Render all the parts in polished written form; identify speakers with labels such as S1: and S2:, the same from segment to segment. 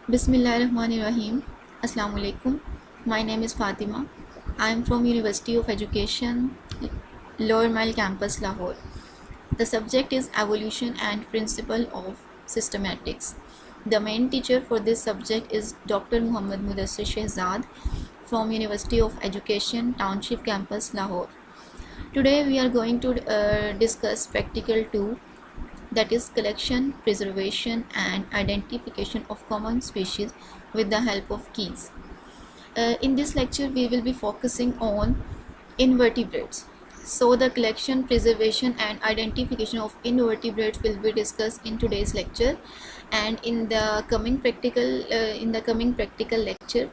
S1: Bismillahirrahmanirrahim. Assalamu alaikum. My name is Fatima. I am from University of Education, Lower Mile Campus, Lahore. The subject is Evolution and Principle of Systematics. The main teacher for this subject is Dr. Muhammad Mudassir Shehzad from University of Education, Township Campus, Lahore. Today we are going to discuss practical 2, that is collection, preservation and identification of common species with the help of keys. In this lecture we will be focusing on invertebrates. So the collection, preservation and identification of invertebrates will be discussed in today's lecture, and in the coming practical lecture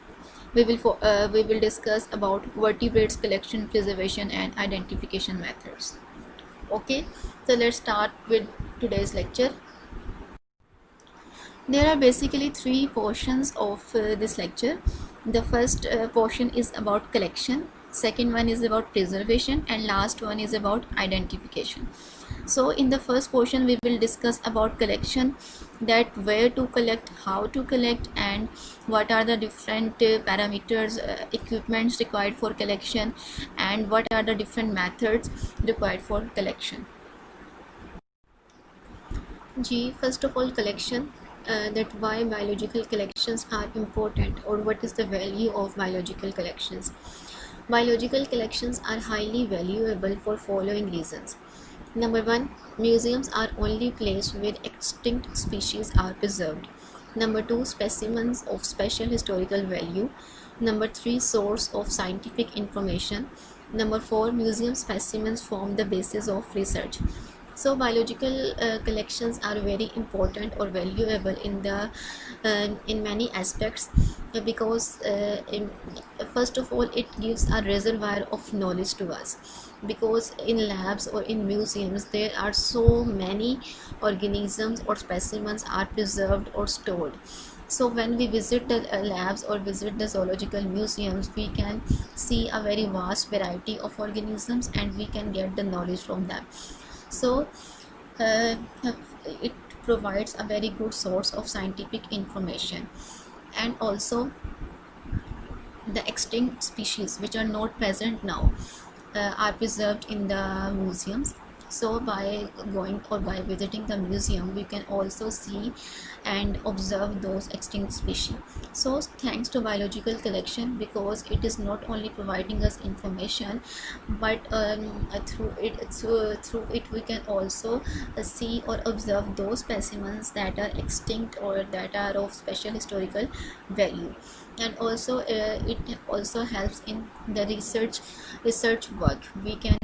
S1: we will discuss about vertebrates collection, preservation and identification methods. Okay, so let's start with today's lecture. There are basically three portions of this lecture. The first portion is about collection, second one is about preservation, and last one is about identification. So in the first portion we will discuss about collection, that where to collect, how to collect, and what are the different parameters, equipments required for collection, and what are the different methods required for collection. First of all, collection, that why biological collections are important, or what is the value of biological collections. Biological collections are highly valuable for following reasons. Number one, museums are only place where extinct species are preserved. Number two, specimens of special historical value. Number three, source of scientific information. Number four, museum specimens form the basis of research. So biological collections are very important or valuable in many aspects, because first of all it gives a reservoir of knowledge to us, because in labs or in museums there are so many organisms or specimens are preserved or stored. So when we visit the labs or visit the zoological museums, we can see a very vast variety of organisms and we can get the knowledge from them. So it provides a very good source of scientific information. And also the extinct species which are not present now are preserved in the museums. So by going or by visiting the museum we can also see and observe those extinct species. So thanks to biological collection, because it is not only providing us information, but through it we can also see or observe those specimens that are extinct or that are of special historical value. And also it also helps in the research work. We can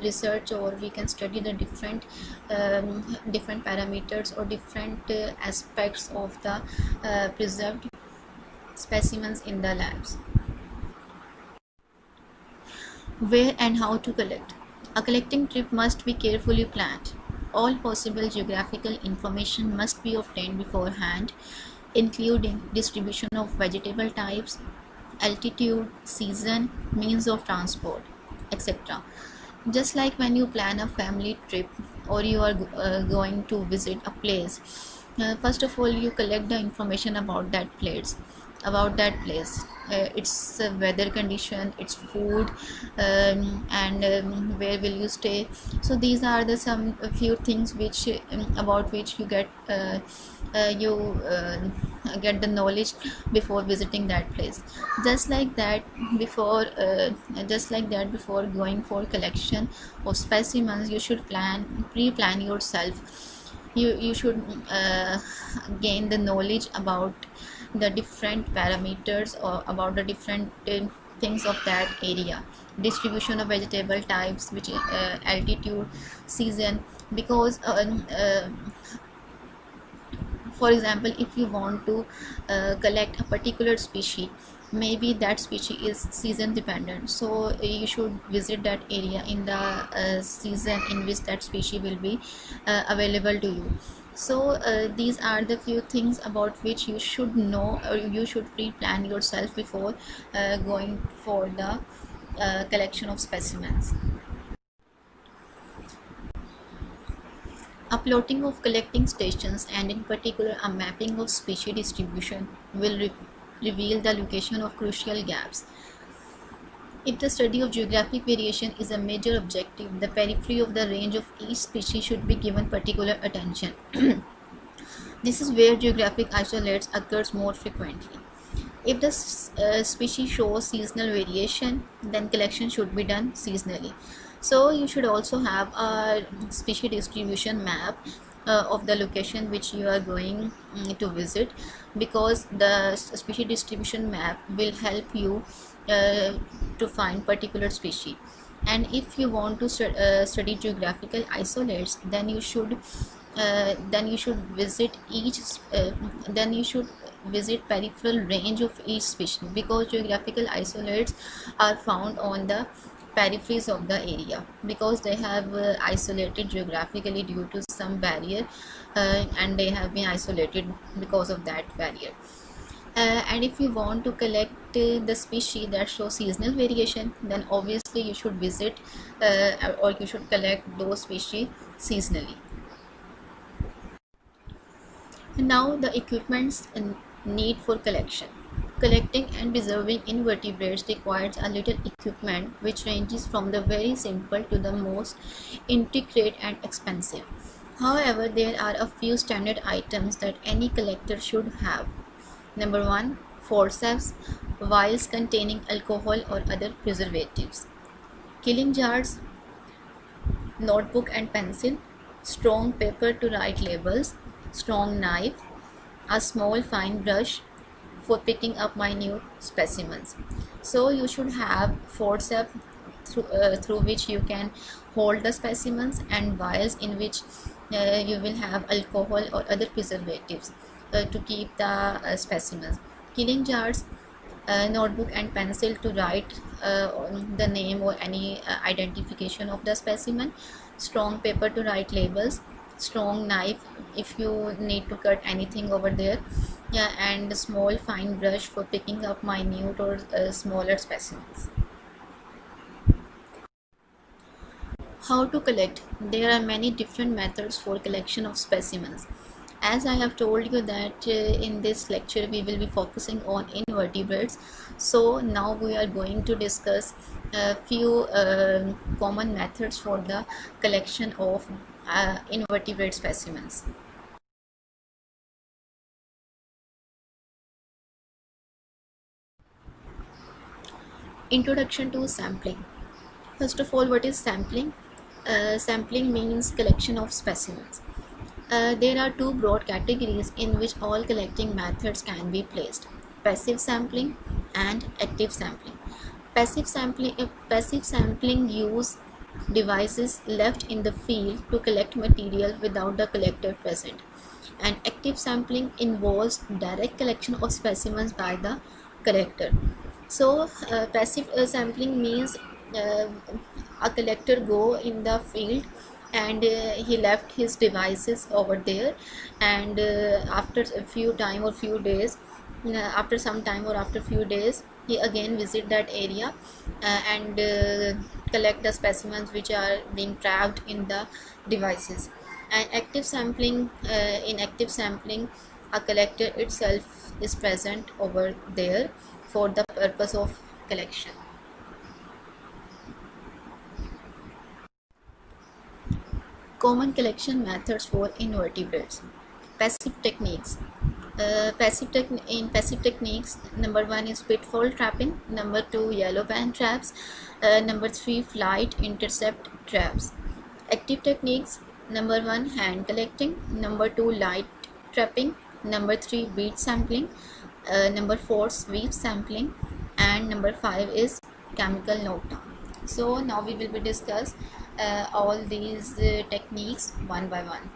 S1: research, or we can study the different parameters or different aspects of the preserved specimens in the labs. Where and how to collect. A collecting trip must be carefully planned. All possible geographical information must be obtained beforehand, including distribution of vegetable types, altitude, season, means of transport, etc. Just like when you plan a family trip or you are going to visit a place, first of all you collect the information about that place, its weather condition, its food, and where will you stay. So these are the some few things which about which you get the knowledge before visiting that place. Just like that before going for collection of specimens, you should pre-plan yourself. You should gain the knowledge about the different parameters or about the different things of that area, distribution of vegetable types, which altitude, season. Because for example, if you want to collect a particular species, maybe that species is season dependent, so you should visit that area in the season in which that species will be available to you. So these are the few things about which you should know, or you should pre-plan yourself before going for the collection of specimens. Uploading of collecting stations, and in particular a mapping of species distribution, will reveal the location of crucial gaps. If the study of geographic variation is a major objective, the periphery of the range of each species should be given particular attention. This is where geographic isolates occurs more frequently. If the species shows seasonal variation, then collection should be done seasonally. So you should also have a species distribution map of the location which you are going to visit, because the species distribution map will help you to find particular species. And if you want to study geographical isolates, then you should visit peripheral range of each species, because geographical isolates are found on the peripheries of the area, because they have isolated geographically due to some barrier, and they have been isolated because of that barrier. And if you want to collect the species that show seasonal variation, then obviously you should visit or you should collect those species seasonally. Now the equipments need for collection. Collecting and preserving invertebrates requires a little equipment which ranges from the very simple to the most intricate and expensive. However, there are a few standard items that any collector should have. Number 1. Forceps, vials containing alcohol or other preservatives. Killing jars, notebook and pencil, strong paper to write labels, strong knife, a small fine brush for picking up minute specimens. So you should have forceps through which you can hold the specimens, and vials in which you will have alcohol or other preservatives to keep the specimens. Killing jars, notebook and pencil to write the name or any identification of the specimen, strong paper to write labels, strong knife if you need to cut anything over there, and a small fine brush for picking up minute or smaller specimens. How to collect? There are many different methods for collection of specimens. As I have told you that in this lecture we will be focusing on invertebrates, so now we are going to discuss a few common methods for the collection of invertebrate specimens. Introduction to sampling. First of all, what is sampling? Sampling means collection of specimens. There are two broad categories in which all collecting methods can be placed: passive sampling and active sampling. Passive sampling use devices left in the field to collect material without the collector present, and active sampling involves direct collection of specimens by the collector. So passive sampling means a collector go in the field and he left his devices over there, and after a few time or few days, after some time or after few days, he again visit that area and collect the specimens which are being trapped in the devices. And active sampling, in active sampling, a collector itself is present over there for the purpose of collection. Common collection methods for invertebrates. Passive techniques. In passive techniques, number 1 is pitfall trapping, number 2 yellow band traps, number 3 flight intercept traps. Active techniques, number 1 hand collecting, number 2 light trapping, number 3 bead sampling, number 4 sweep sampling, and number 5 is chemical knockdown. So now we will be discuss all these techniques one by one.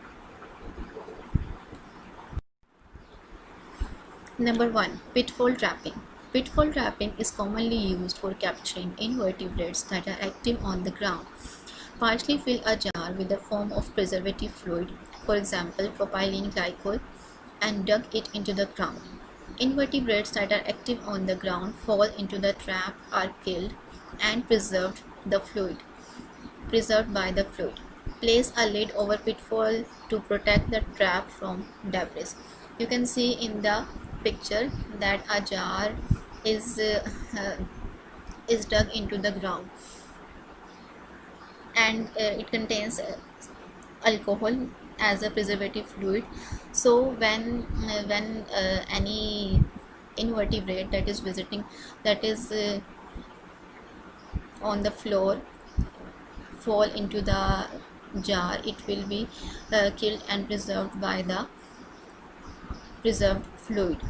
S1: Number 1, pitfall trapping. Pitfall trapping is commonly used for capturing invertebrates that are active on the ground. Partially fill a jar with a form of preservative fluid, for example propylene glycol, and dug it into the ground. Invertebrates that are active on the ground fall into the trap, are killed and preserved by the fluid. Place a lid over pitfall to protect the trap from debris. You can see in the picture that a jar is dug into the ground, and it contains alcohol as a preservative fluid. So when any invertebrate that is visiting, that is on the floor, fall into the jar, it will be killed and preserved by the preserved fluid.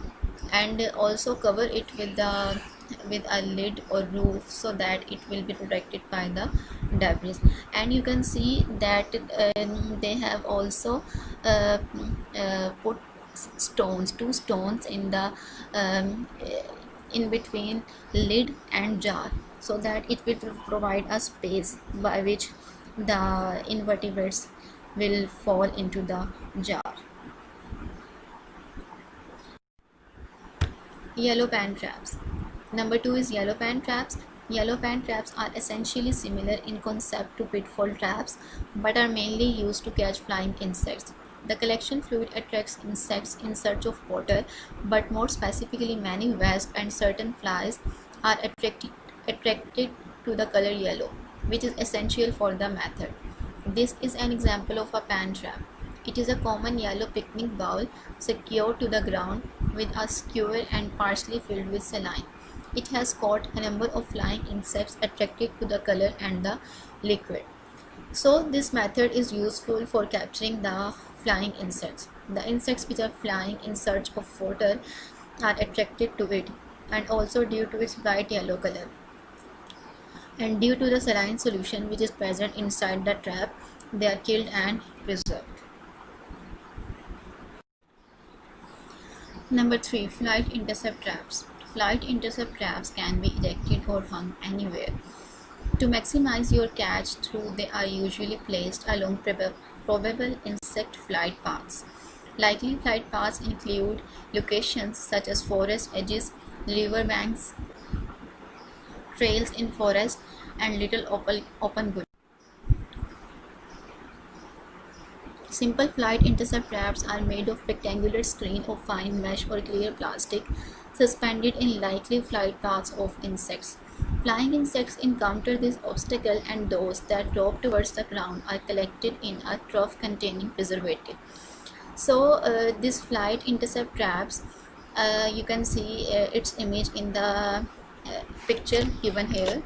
S1: And also cover it with a lid or roof so that it will be protected by the debris. And you can see that they have also put two stones in the in between lid and jar, so that it will provide a space by which the invertebrates will fall into the jar. Yellow pan traps. Number 2 is yellow pan traps. Yellow pan traps are essentially similar in concept to pitfall traps, but are mainly used to catch flying insects. The collection fluid attracts insects in search of water, but more specifically many wasps and certain flies are attracted to the color yellow, which is essential for the method. This is an example of a pan trap. It is a common yellow picnic bowl secured to the ground with a skewer and partially filled with saline. It has caught a number of flying insects attracted to the color and the liquid. So this method is useful for capturing the flying insects. The insects which are flying in search of water are attracted to it, and also due to its bright yellow color. And due to the saline solution which is present inside the trap, they are killed and preserved. Number 3. Flight intercept traps. Flight intercept traps can be erected or hung anywhere. To maximize your catch through, they are usually placed along probable insect flight paths. Likely flight paths include locations such as forest edges, river banks, trails in forest, and little open gullies. Simple flight intercept traps are made of rectangular screen of fine mesh or clear plastic suspended in likely flight paths of insects. Flying insects encounter this obstacle, and those that drop towards the ground are collected in a trough containing preservative. So these flight intercept traps, you can see its image in the picture given here.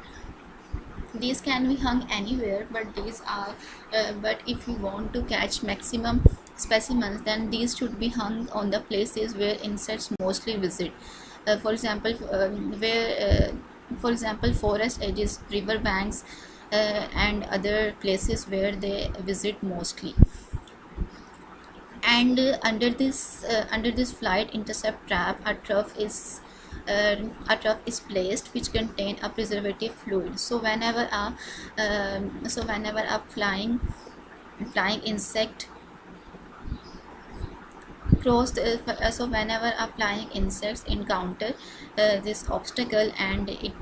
S1: These can be hung anywhere, but these are but if you want to catch maximum specimens, then these should be hung on the places where insects mostly visit. For example, forest edges, river banks, and other places where they visit mostly. And under this flight intercept trap, a trough is placed which contain a preservative fluid. So whenever a flying insect so whenever a flying insects encounter this obstacle and it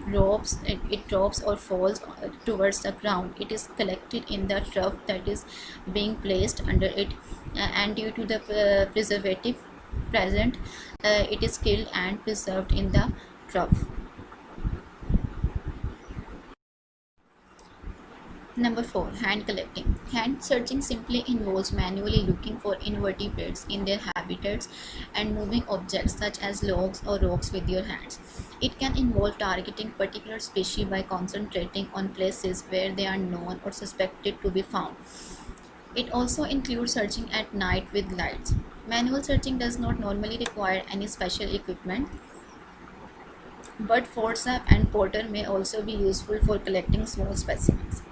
S1: drops or falls towards the ground, it is collected in the trough that is being placed under it, and due to the preservative present, it is killed and preserved in the trough. Number 4. Hand collecting. Hand searching simply involves manually looking for invertebrates in their habitats and moving objects such as logs or rocks with your hands. It can involve targeting particular species by concentrating on places where they are known or suspected to be found. It also includes searching at night with lights. Manual searching does not normally require any special equipment, but forceps and porter may also be useful for collecting small specimens.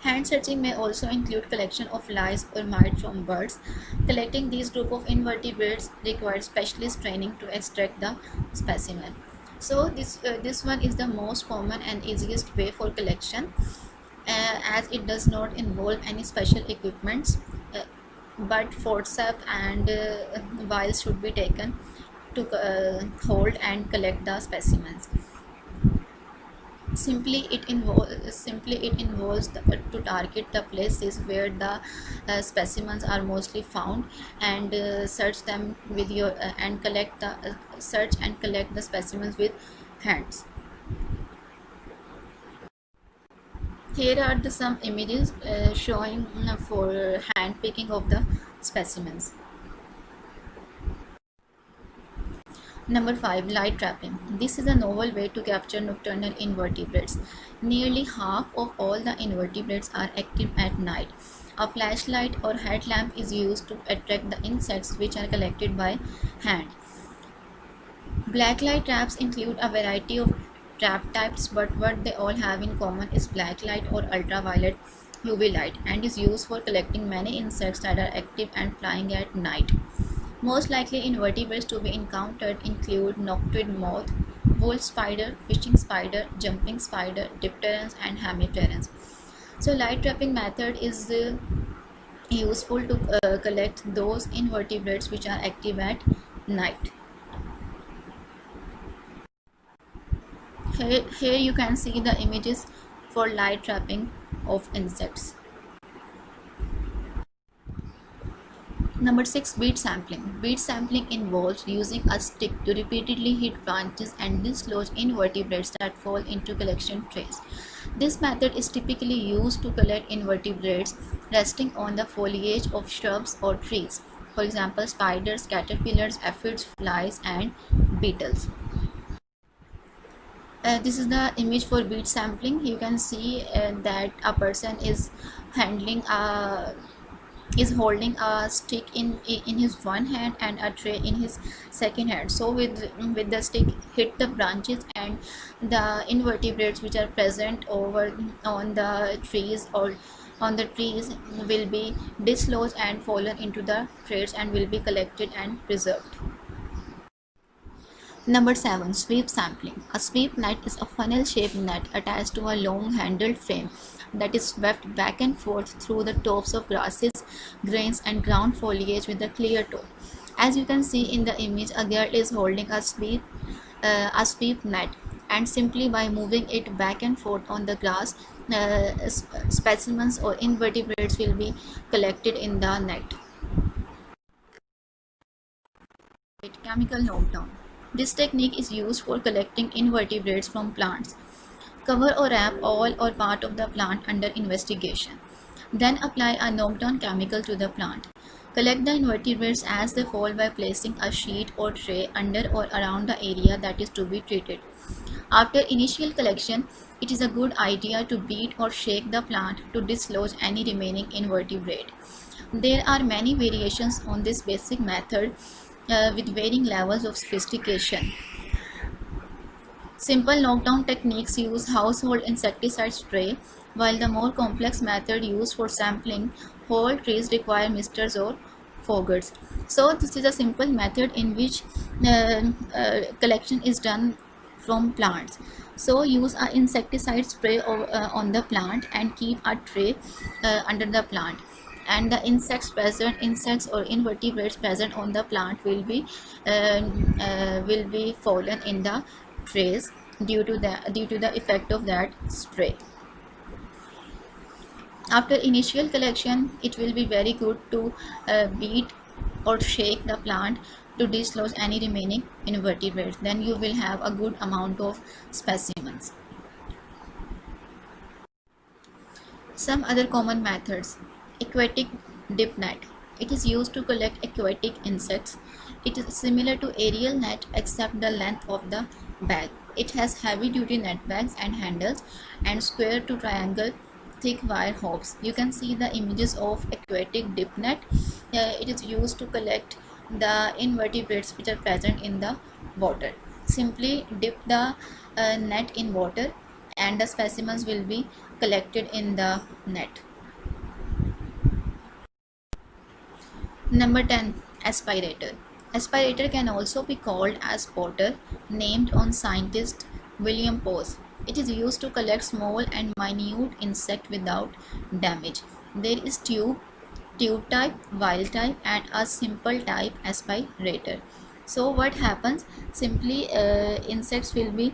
S1: Hand searching may also include collection of lice or mites from birds. Collecting these group of invertebrates requires specialist training to extract the specimen. So this one is the most common and easiest way for collection, as it does not involve any special equipments, but forceps and vials should be taken to hold and collect the specimens. To target the places where the specimens are mostly found, and search them with your and collect the search and collect the specimens with hands. Here are some images showing for hand picking of the specimens. Number 5. Light trapping. This is a novel way to capture nocturnal invertebrates. Nearly half of all the invertebrates are active at night. A flashlight or headlamp is used to attract the insects which are collected by hand. Blacklight traps include a variety of trap types, but what they all have in common is blacklight or ultraviolet UV light, and is used for collecting many insects that are active and flying at night. Most likely invertebrates to be encountered include noctuid moth, wolf spider, fishing spider, jumping spider, dipterans, and hemipterans. So light trapping method is useful to collect those invertebrates which are active at night. Here you can see the images for light trapping of insects. Number 6. Bead sampling. Bead sampling involves using a stick to repeatedly hit branches and dislodge invertebrates that fall into collection trays. This method is typically used to collect invertebrates resting on the foliage of shrubs or trees. For example, spiders, caterpillars, aphids, flies, and beetles. This is the image for bead sampling. You can see that a person is holding a stick in his one hand and a tray in his second hand. So with the stick hit the branches, and the invertebrates which are present over on the trees or on the trees will be dislodged and fallen into the trays and will be collected and preserved. Number 7. Sweep sampling. A sweep net is a funnel-shaped net attached to a long-handled frame that is swept back and forth through the tops of grasses, grains, and ground foliage with a clear top. As you can see in the image, a girl is holding a sweep net, and simply by moving it back and forth on the grass, specimens or invertebrates will be collected in the net. Chemical knockdown. This technique is used for collecting invertebrates from plants. Cover or wrap all or part of the plant under investigation. Then apply a knockdown chemical to the plant. Collect the invertebrates as they fall by placing a sheet or tray under or around the area that is to be treated. After initial collection, it is a good idea to beat or shake the plant to dislodge any remaining invertebrate. There are many variations on this basic method with varying levels of sophistication. Simple knockdown techniques use household insecticide spray, while the more complex method used for sampling whole trees require misters or foggers. So this is a simple method in which collection is done from plants. So use an insecticide spray on the plant and keep a tray under the plant, and the insects or invertebrates present on the plant will be fallen in the trays due to the effect of that spray. After initial collection, it will be very good to beat or shake the plant to dislodge any remaining invertebrates. Then you will have a good amount of specimens. Some other common methods. Aquatic dip net. It is used to collect aquatic insects. It is similar to aerial net except the length of the bag. It has heavy duty net bags and handles and square to triangle thick wire hooks. You can see the images of aquatic dip net. It is used to collect the invertebrates which are present in the water. Simply dip the net in water and the specimens will be collected in the net. Number 10. Aspirator. Aspirator can also be called as spotter, named on scientist William Pose. It is used to collect small and minute insect without damage. There is tube type, vial type, and a simple type aspirator. So what happens? Simply insects will be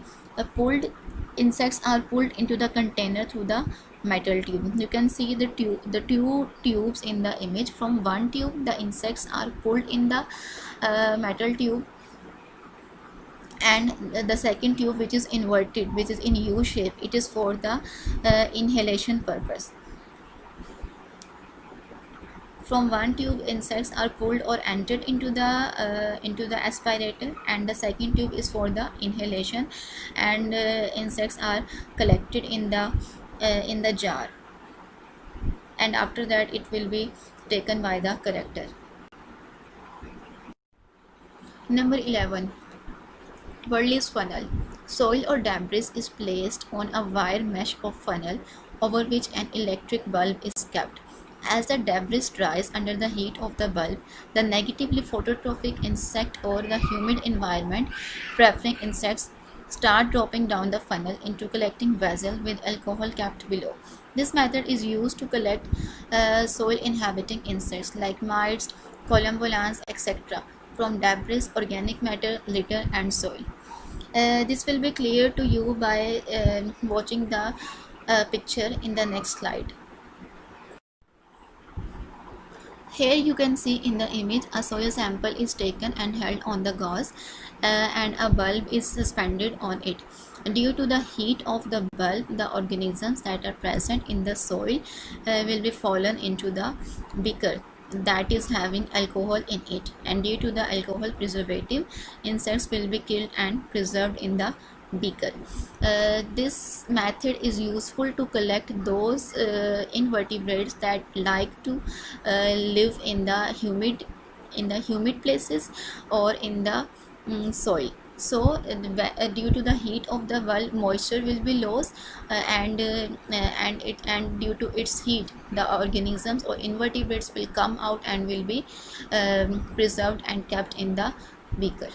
S1: pulled
S2: insects are pulled into the container through the metal tube. You can see the two tubes in the image. From one tube the insects are pulled in the metal tube, and the second tube, which is inverted, which is in U shape, it is for the inhalation purpose. From one tube insects are pulled or entered into the aspirator, and the second tube is for the inhalation, and insects are collected in the jar, and after that it will be taken by the collector. Number 11, Worley's funnel. Soil or debris is placed on a wire mesh of funnel over which an electric bulb is kept. As the debris dries under the heat of the bulb, the negatively phototropic insect or the humid environment preferring insects start dropping down the funnel into collecting vessel with alcohol kept below. This method is used to collect soil inhabiting insects like mites, columbolans, etc. from debris, organic matter, litter and soil. This will be clear to you by watching the picture in the next slide. Here you can see in the image a soil sample is taken and held on the gauze, and a bulb is suspended on it. Due to the heat of the bulb, the organisms that are present in the soil will be fallen into the beaker that is having alcohol in it, and due to the alcohol preservative, insects will be killed and preserved in the beaker. This method is useful to collect those invertebrates that like to live in the humid places or in the soil. So due to the heat of the bulb, moisture will be lost, and due to its heat, the organisms or invertebrates will come out and will be preserved and kept in the beaker.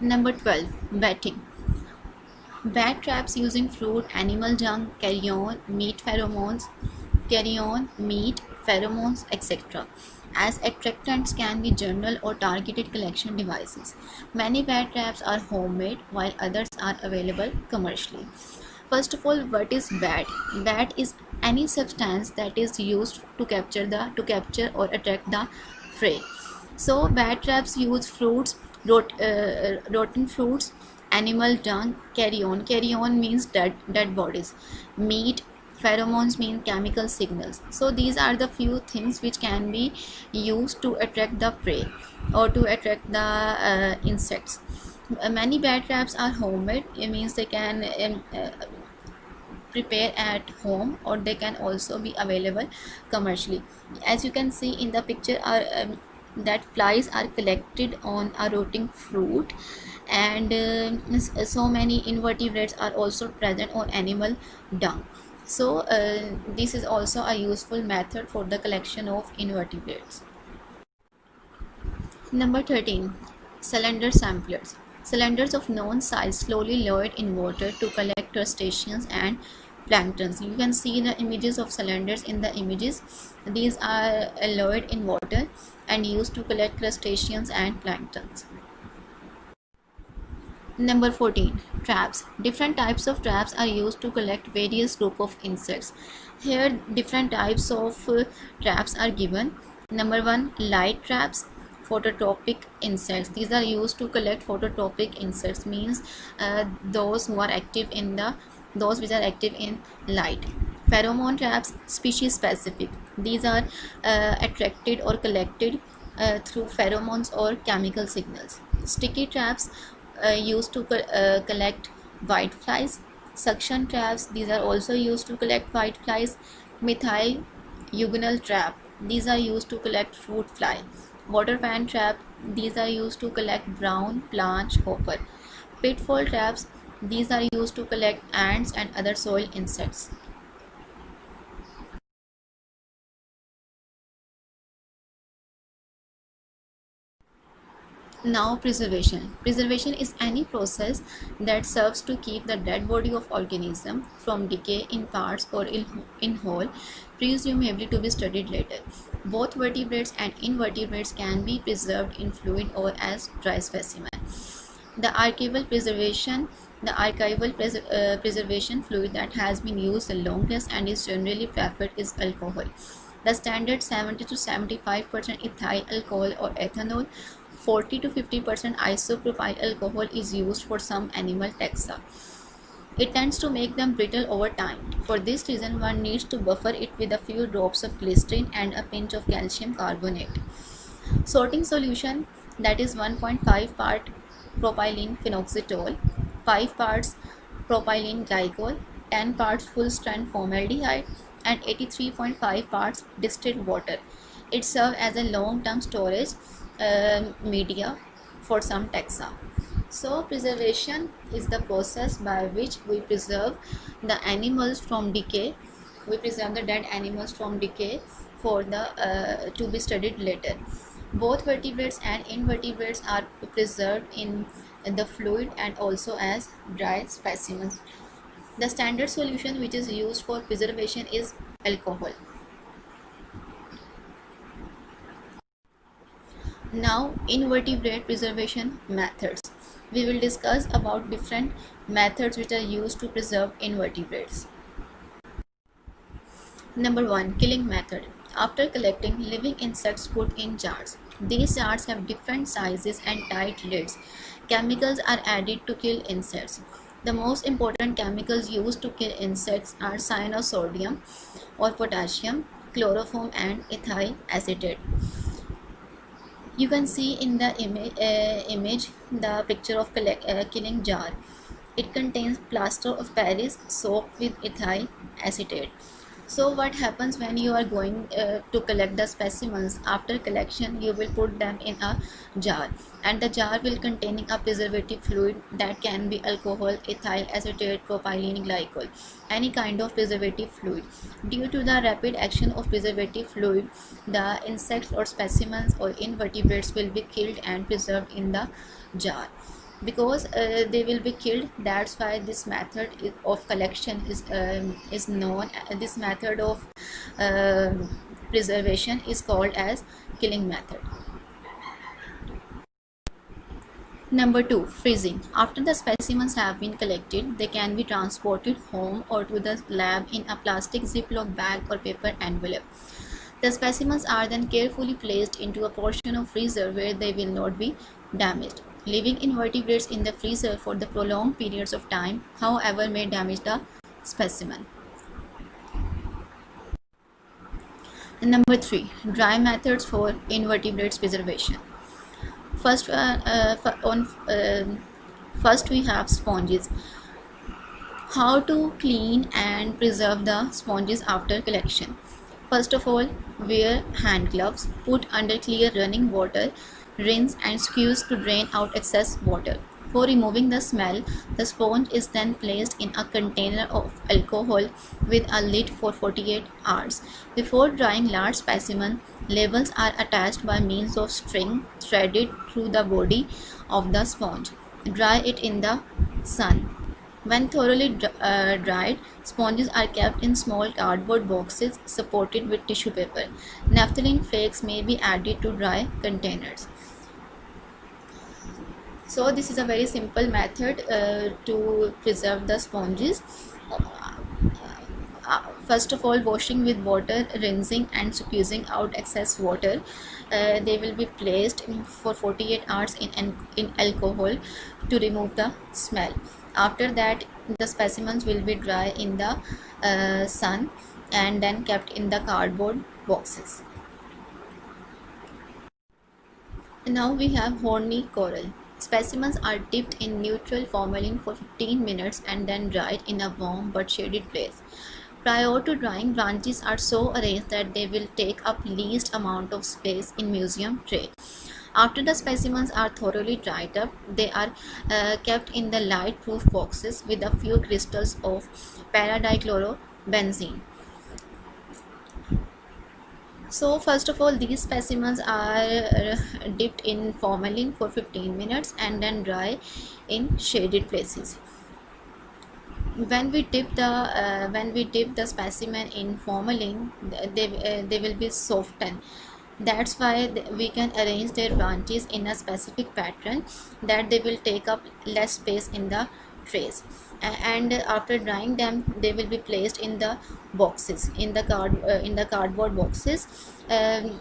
S2: Number 12, batting. Bat traps using fruit, animal dung, carrion, meat, pheromones, etc. as attractants can be general or targeted collection devices. Many bat traps are homemade while others are available commercially. First of all, what is bat? Bat is any substance that is used to capture or attract the prey. So bat traps use fruits, rotten fruits, animal dung, carrion. Carrion means dead bodies. Meat, pheromones mean chemical signals. So these are the few things which can be used to attract the prey or to attract the insects. Many bat traps are homemade. It means they can prepare at home, or they can also be available commercially. As you can see in the picture, that flies are collected on a rotting fruit, and so many invertebrates are also present on animal dung. So this is also a useful method for the collection of invertebrates. Number 13, cylinder samplers. Cylinders of known size slowly lowered in water to collect crustaceans and planktons. You can see the images of cylinders in the images. These are lowered in water and used to collect crustaceans and planktons. Number 14, traps. Different types of traps are used to collect various group of insects. Here different types of traps are given. Number 1, light traps. Phototropic insects. These are used to collect phototropic insects, means those which are active in light. Pheromone traps, species specific. These are attracted or collected through pheromones or chemical signals. Sticky traps used to collect whiteflies. Suction traps, these are also used to collect whiteflies. Methyl eugenol trap, these are used to collect fruit fly. Water pan trap, these are used to collect brown planch hopper. Pitfall traps, these are used to collect ants and other soil insects. Now preservation. Preservation is any process that serves to keep the dead body of organism from decay in parts or in whole, presumably to be studied later. Both vertebrates and invertebrates can be preserved in fluid or as dry specimen. The archival preservation fluid that has been used the longest and is generally preferred is alcohol. The standard 70 to 75% ethyl alcohol or ethanol, 40 to 50% isopropyl alcohol is used for some animal taxa. It tends to make them brittle over time. For this reason, one needs to buffer it with a few drops of glycerin and a pinch of calcium carbonate. Sorting solution, that is 1.5 part propylene phenoxyetol, 5 parts propylene glycol, 10 parts full strength formaldehyde, and 83.5 parts distilled water. It serves as a long-term storage media for some taxa. So preservation is the process by which we preserve the animals from decay. We preserve the dead animals from decay for the to be studied later. Both vertebrates and invertebrates are preserved in the fluid and also as dry specimens. The standard solution which is used for preservation is alcohol. Now, invertebrate preservation methods. We will discuss about different methods which are used to preserve invertebrates. Number 1. Killing method. After collecting, living insects put in jars. These jars have different sizes and tight lids. Chemicals are added to kill insects. The most important chemicals used to kill insects are cyanosodium or potassium, chloroform and ethyl acetate. You can see in the image the picture of killing jar. It contains plaster of Paris soaked with ethyl acetate. So what happens when you are going to collect the specimens? After collection, you will put them in a jar, and the jar will containing a preservative fluid that can be alcohol, ethyl acetate, propylene glycol, any kind of preservative fluid. Due to the rapid action of preservative fluid, the insects or specimens or invertebrates will be killed and preserved in the jar. Because they will be killed, that's why this method of collection is known. This method of preservation is called as killing method. Number 2. Freezing. After the specimens have been collected, they can be transported home or to the lab in a plastic Ziploc bag or paper envelope. The specimens are then carefully placed into a portion of freezer where they will not be damaged. Leaving invertebrates in the freezer for the prolonged periods of time, however, may damage the specimen. Number 3. Dry methods for invertebrates preservation. First, first we have sponges. How to clean and preserve the sponges after collection. First of all, wear hand gloves. Put under clear running water. Rinse and squeeze to drain out excess water. For removing the smell, the sponge is then placed in a container of alcohol with a lid for 48 hours. Before drying large specimen, labels are attached by means of string threaded through the body of the sponge. Dry it in the sun. When thoroughly dried, sponges are kept in small cardboard boxes supported with tissue paper. Naphthalene flakes may be added to dry containers. So this is a very simple method to preserve the sponges. First of all, washing with water, rinsing and squeezing out excess water. They will be placed for 48 hours in alcohol to remove the smell. After that, the specimens will be dry in the sun and then kept in the cardboard boxes. Now we have horny coral. Specimens are dipped in neutral formalin for 15 minutes and then dried in a warm but shaded place. Prior to drying, branches are so arranged that they will take up least amount of space in museum tray. After the specimens are thoroughly dried up, they are kept in the light-proof boxes with a few crystals of para-dichlorobenzene. So first of all, these specimens are dipped in formalin for 15 minutes and then dry in shaded places. When we dip the specimen in formalin, they will be softened. That's why we can arrange their branches in a specific pattern that they will take up less space in the trays. And after drying them, they will be placed in the boxes, in the cardboard boxes,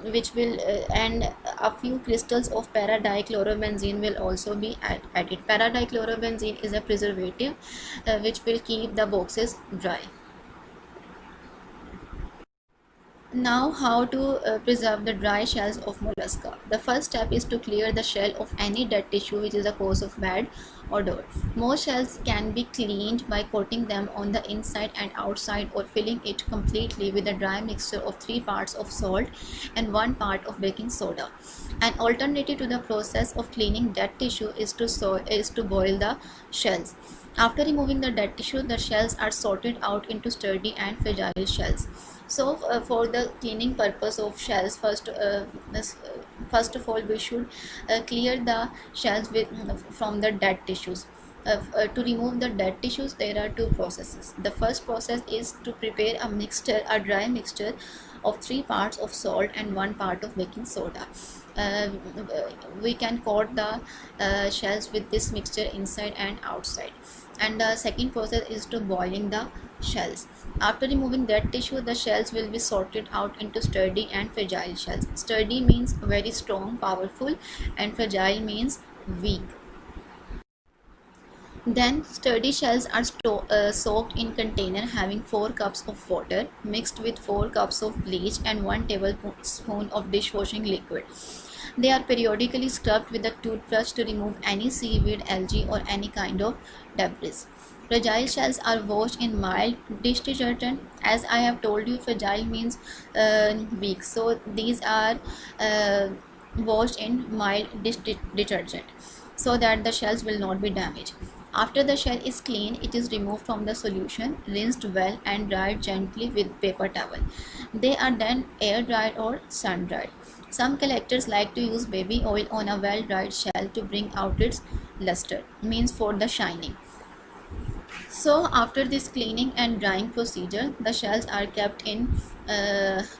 S2: which will and a few crystals of para-dichlorobenzene will also be added. Para-dichlorobenzene is a preservative which will keep the boxes dry. Now, how to preserve the dry shells of mollusca. The first step is to clear the shell of any dead tissue which is a cause of bad odor. Most shells can be cleaned by coating them on the inside and outside, or filling it completely with a dry mixture of 3 parts of salt and 1 part of baking soda. An alternative to the process of cleaning dead tissue is to boil the shells. After removing the dead tissue, the shells are sorted out into sturdy and fragile shells. So for the cleaning purpose of shells, first of all we should clear the shells from the dead tissues. To remove the dead tissues, there are 2 processes. The first process is to prepare a dry mixture of 3 parts of salt and 1 part of baking soda. We can coat the shells with this mixture inside and outside. And the second process is to boiling the shells. After removing dead tissue, the shells will be sorted out into sturdy and fragile shells. Sturdy means very strong, powerful, and fragile means weak. Then sturdy shells are soaked in container having 4 cups of water mixed with 4 cups of bleach and 1 tablespoon of dishwashing liquid. They are periodically scrubbed with a toothbrush to remove any seaweed, algae, or any kind of debris. Fragile shells are washed in mild dish detergent. As I have told you, fragile means weak. So these are washed in mild dish detergent so that the shells will not be damaged. After the shell is clean, it is removed from the solution, rinsed well, and dried gently with paper towel. They are then air dried or sun dried. Some collectors like to use baby oil on a well dried shell to bring out its luster, means for the shining. So after this cleaning and drying procedure, the shells are kept in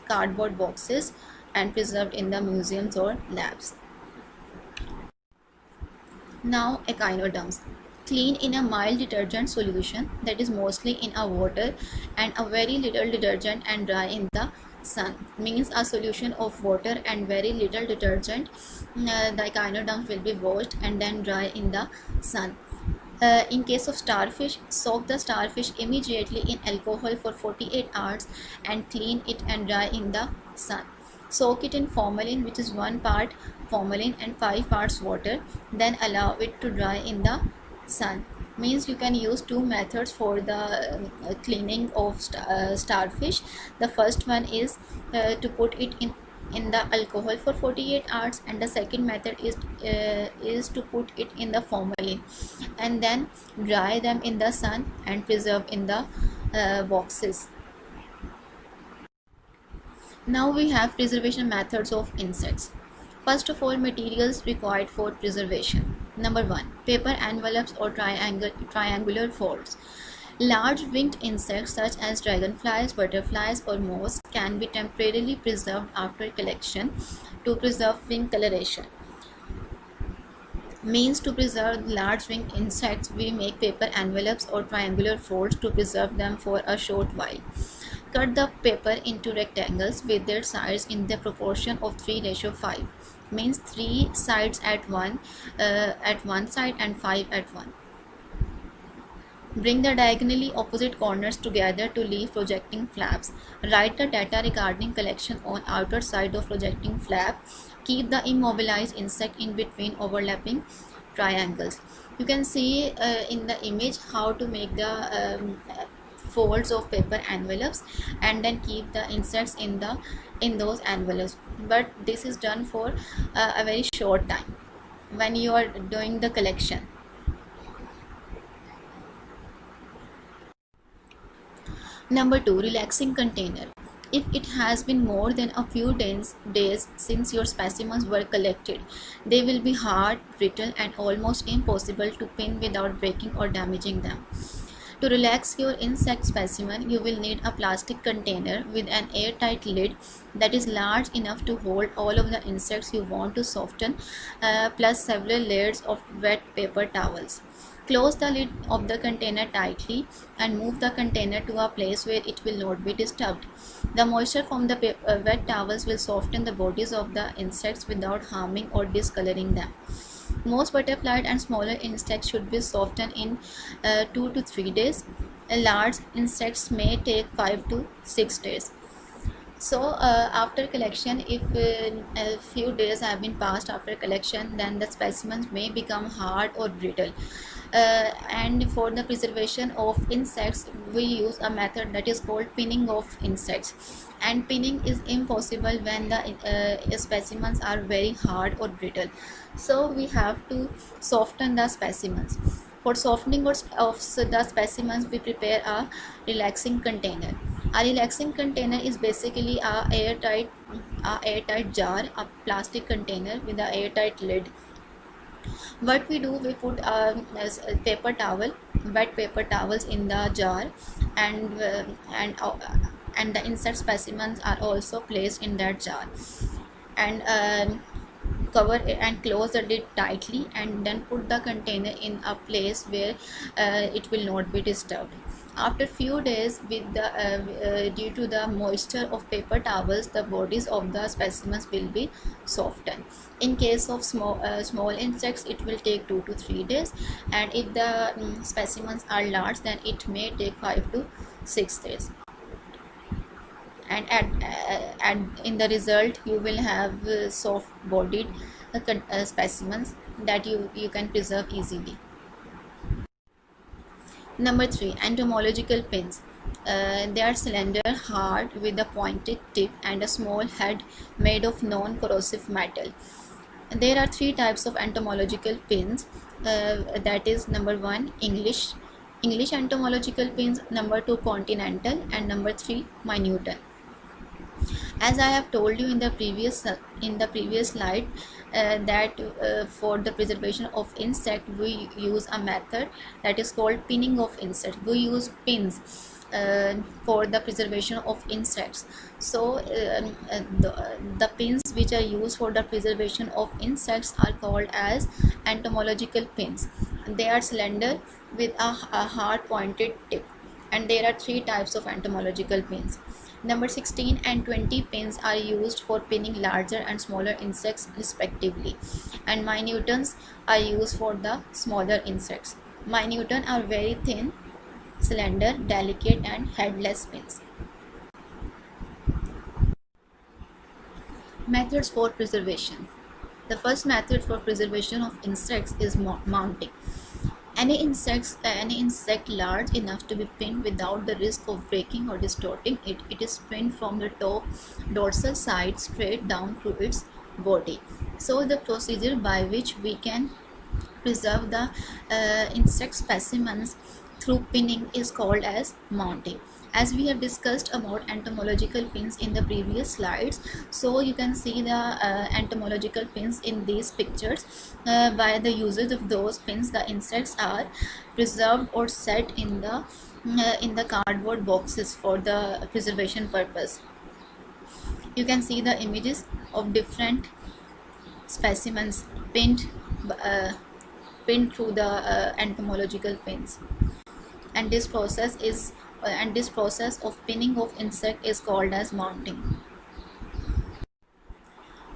S2: cardboard boxes and preserved in the museums or labs. Now, echinoderms. Clean in a mild detergent solution, that is mostly in a water and a very little detergent, and dry in the sun, means a solution of water and very little detergent. The echinoderms will be washed and then dry in the sun. In case of starfish, soak the starfish immediately in alcohol for 48 hours and clean it and dry in the sun. Soak it in formalin, which is 1 part formalin and 5 parts water, then allow it to dry in the sun. Means you can use 2 methods for the cleaning of starfish. The first one is to put it in the alcohol for 48 hours, and the second method is to put it in the formalin and then dry them in the sun and preserve in the boxes. Now we have preservation methods of insects. First of all, materials required for preservation. Number 1, paper envelopes or triangular folds. Large winged insects such as dragonflies, butterflies, or moths can be temporarily preserved after collection. To preserve wing coloration, means to preserve large winged insects, we make paper envelopes or triangular folds to preserve them for a short while. Cut the paper into rectangles with their sides in the proportion of 3:5, means 3 sides at one side and 5 at one. Bring the diagonally opposite corners together to leave projecting flaps. Write the data regarding collection on outer side of projecting flap. Keep the immobilized insect in between overlapping triangles. You can see in the image how to make the folds of paper envelopes and then keep the insects in those envelopes, but this is done for a very short time when you are doing the collection. Number 2, relaxing container. If it has been more than a few days since your specimens were collected, they will be hard, brittle, and almost impossible to pin without breaking or damaging them. To relax your insect specimen, you will need a plastic container with an airtight lid that is large enough to hold all of the insects you want to soften, plus several layers of wet paper towels. Close the lid of the container tightly and move the container to a place where it will not be disturbed. The moisture from the wet towels will soften the bodies of the insects without harming or discoloring them. Most butterfly and smaller insects should be softened in 2 to 3 days. Large insects may take 5 to 6 days. So after collection, if a few days have been passed after collection, then the specimens may become hard or brittle. And for the preservation of insects, we use a method that is called pinning of insects. And pinning is impossible when the specimens are very hard or brittle. So we have to soften the specimens. For softening of the specimens, we prepare a relaxing container. A relaxing container is basically a airtight jar, a plastic container with an airtight lid. What we do, we put paper towel, wet paper towels in the jar, and the insect specimens are also placed in that jar, and cover it and close the lid tightly, and then put the container in a place where it will not be disturbed. After few days, with the due to the moisture of paper towels, the bodies of the specimens will be softened. In case of small insects, it will take 2 to 3 days, and if the specimens are large, then it may take 5 to 6 days. And in the result, you will have soft bodied specimens that you can preserve easily. Number 3, entomological pins. They are slender, hard, with a pointed tip and a small head made of non-corrosive metal. There are 3 types of entomological pins. That is, number 1, English entomological pins, number 2, continental, and number 3, Minuton. As I have told you in the previous slide, that for the preservation of insect, we use a method that is called pinning of insect. We use pins for the preservation of insects. So the pins which are used for the preservation of insects are called as entomological pins. They are slender with a hard pointed tip, and there are 3 types of entomological pins. Number 16 and 20 pins are used for pinning larger and smaller insects respectively, and minutons are used for the smaller insects. Minuton are very thin, slender, delicate, and headless pins. Methods for preservation. The first method for preservation of insects is mounting. Any insect large enough to be pinned without the risk of breaking or distorting it is pinned from the top dorsal side straight down through its body. So the procedure by which we can preserve the insect specimens through pinning is called as mounting. As we have discussed about entomological pins in the previous slides, so you can see the entomological pins in these pictures. By the usage of those pins, the insects are preserved or set in the cardboard boxes for the preservation purpose. You can see the images of different specimens pinned through the entomological pins, and this process of pinning of insect is called as mounting.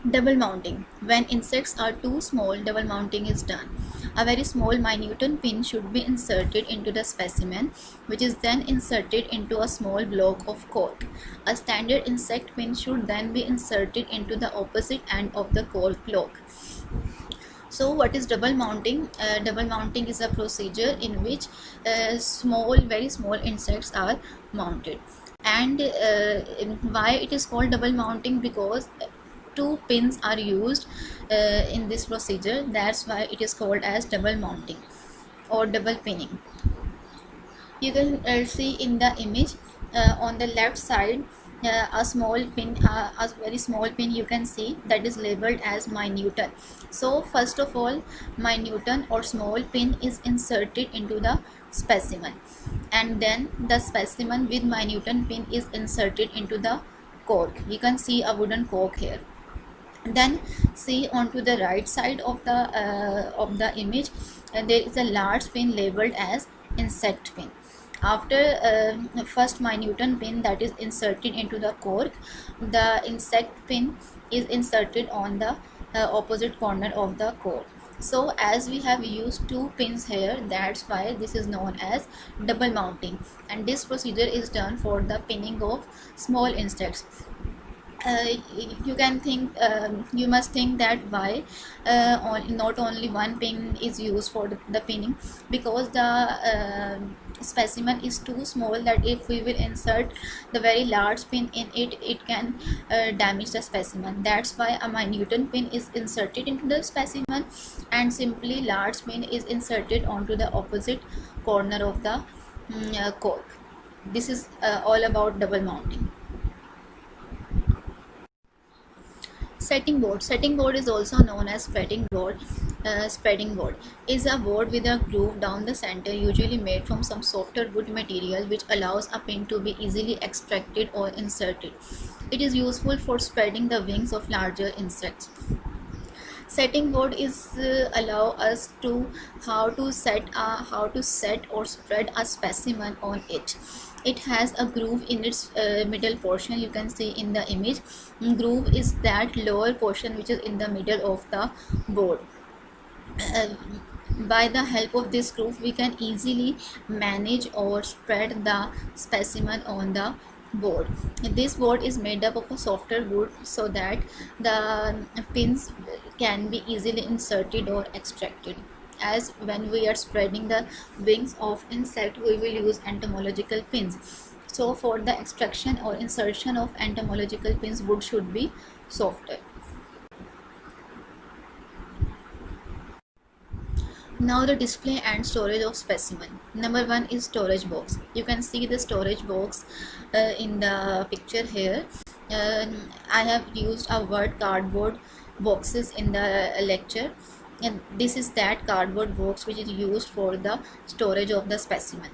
S2: Double mounting. When insects are too small, double mounting is done. A very small minuton pin should be inserted into the specimen, which is then inserted into a small block of cork. A standard insect pin should then be inserted into the opposite end of the cork block. So what is double mounting? Double mounting is a procedure in which very small insects are mounted. And why it is called double mounting? Because 2 pins are used in this procedure. That's why it is called as double mounting or double pinning. You can see in the image on the left side a small pin, a very small pin you can see that is labeled as minuton. So first of all, minuton or small pin is inserted into the specimen, and then the specimen with minuton pin is inserted into the cork. You can see a wooden cork here. Then see onto the right side of the image, there is a large pin labeled as insect pin. After first minuton pin that is inserted into the cork, the insect pin is inserted on the opposite corner of the cork. So as we have used two pins here, that's why this is known as double mounting, and this procedure is done for the pinning of small insects. You can think, you must think that why not only one pin is used for the pinning, because the specimen is too small that if we will insert the very large pin in it, it can damage the specimen. That's why a minuton pin is inserted into the specimen and simply large pin is inserted onto the opposite corner of the cork. This is all about double mounting. Setting board. Setting board is also known as spreading board. Spreading board is a board with a groove down the center, usually made from some softer wood material, which allows a pin to be easily extracted or inserted. It is useful for spreading the wings of larger insects. Setting board is allow us to how to set or spread a specimen on it. It has a groove in its middle portion. You can see in the image, groove is that lower portion which is in the middle of the board. By the help of this groove, we can easily manage or spread the specimen on the board. This board is made up of a softer wood so that the pins can be easily inserted or extracted. As when we are spreading the wings of insect, we will use entomological pins. So for the extraction or insertion of entomological pins, wood should be softer. Now the display and storage of specimen. Number one is storage box. You can see the storage box in the picture here. I have used a word cardboard boxes in the lecture, and this is that cardboard box which is used for the storage of the specimen.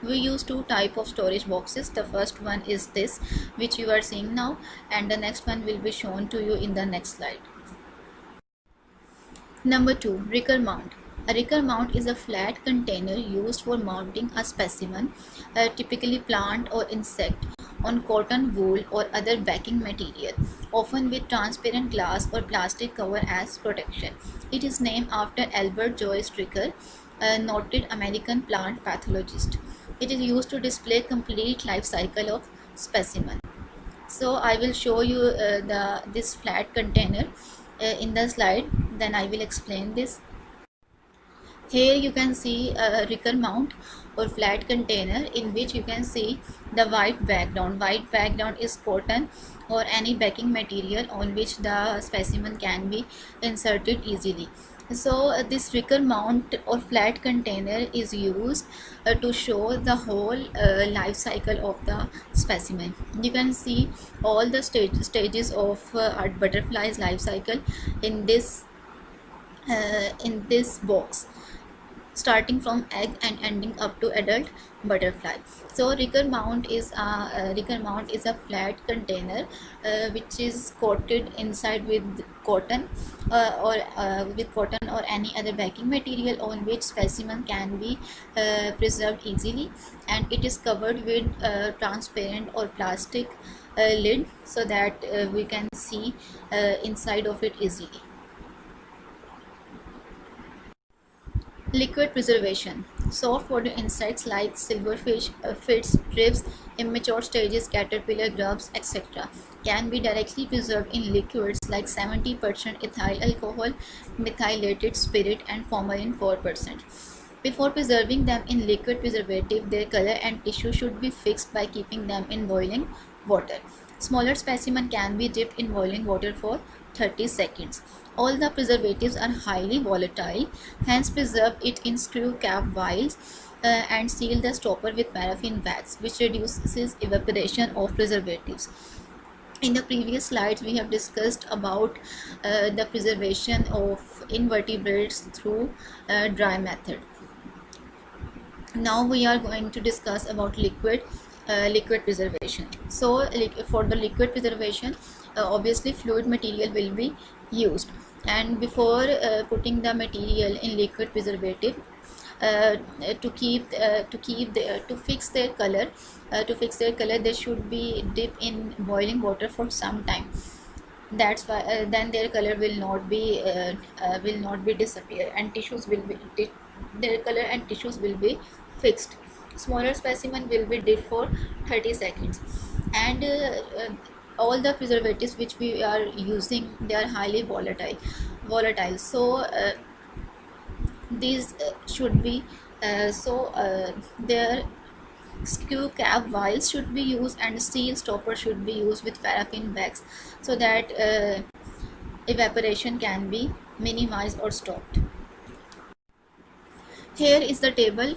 S2: We use two type of storage boxes. The first one is this which you are seeing now, and the next one will be shown to you in the next slide. Number 2, Ricker mount. A Ricker mount is a flat container used for mounting a specimen, typically plant or insect, on cotton, wool or other backing material, often with transparent glass or plastic cover as protection. It is named after Albert Joyce Ricker, a noted American plant pathologist. It is used to display complete life cycle of specimen. So I will show you this flat container in the slide, then I will explain this. Here you can see a Ricker mount or flat container in which you can see the white background. White background is cotton or any backing material on which the specimen can be inserted easily. So this Ricker mount or flat container is used to show the whole life cycle of the specimen. You can see all the stages of a butterfly's life cycle in this box, starting from egg and ending up to adult butterfly. So Ricker mount is a flat container which is coated inside with cotton or any other backing material on which specimen can be preserved easily, and it is covered with transparent or plastic lid so that we can see inside of it easily. Liquid preservation. Soft water insects like silverfish, fits, thrips, immature stages, caterpillar, grubs, etc. can be directly preserved in liquids like 70% ethyl alcohol, methylated spirit, and formalin 4%. Before preserving them in liquid preservative, their color and tissue should be fixed by keeping them in boiling water. Smaller specimen can be dipped in boiling water for 30 seconds. All the preservatives are highly volatile, hence preserve it in screw cap vials and seal the stopper with paraffin wax, which reduces evaporation of preservatives. In the previous slides, we have discussed about the preservation of invertebrates through dry method. Now we are going to discuss about liquid preservation. So for the liquid preservation, obviously fluid material will be used, and before putting the material in liquid preservative, to fix their color, they should be dipped in boiling water for some time. That's why then their color will not be disappear, and tissues will be their color and tissues will be fixed. Smaller specimen will be dipped for 30 seconds, and all the preservatives which we are using, they are highly volatile. So these should be their screw cap vials should be used, and seal stopper should be used with paraffin wax, so that evaporation can be minimized or stopped. Here is the table